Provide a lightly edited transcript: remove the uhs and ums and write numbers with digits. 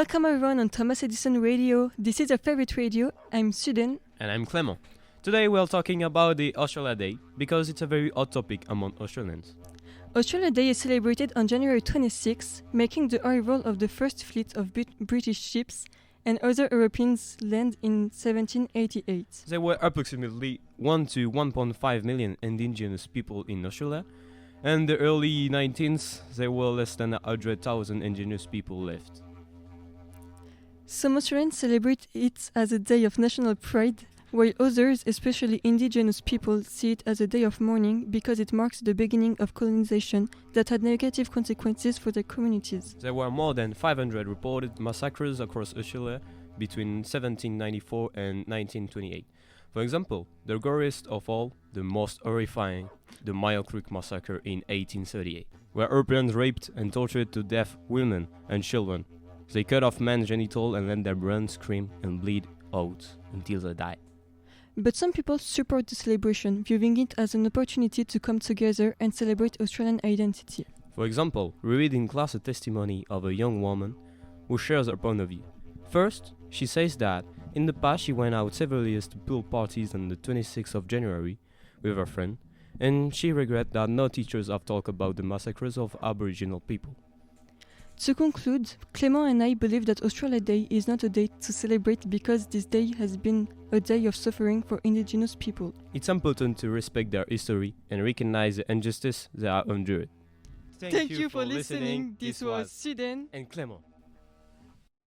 Welcome everyone on Thomas Edison Radio. This is your favorite radio. I'm Suden. And I'm Clément. Today we're talking about the Australia Day because it's a very hot topic among Australians. Australia Day is celebrated on January 26, marking the arrival of the first fleet of British ships and other Europeans land in 1788. There were approximately 1 to 1.5 million indigenous people in Australia, and in the early 19th there were less than 100,000 indigenous people left. Some Australians celebrate it as a day of national pride, while others, especially indigenous people, see it as a day of mourning because it marks the beginning of colonization that had negative consequences for their communities. There were more than 500 reported massacres across Australia between 1794 and 1928. For example, the goriest of all, the most horrifying, the Mile Creek Massacre in 1838, where Europeans raped and tortured to death women and children. They cut off men's genitals and let them run, scream and bleed out until they died. But some people support the celebration, viewing it as an opportunity to come together and celebrate Australian identity. For example, we read in class a testimony of a young woman who shares her point of view. First, she says that in the past she went out several years to pool parties on the 26th of January with her friend, and she regrets that no teachers have talked about the massacres of Aboriginal people. To conclude, Clément and I believe that Australia Day is not a day to celebrate because this day has been a day of suffering for indigenous people. It's important to respect their history and recognize the injustice they have endured. Thank you for listening. This was Suden and Clément.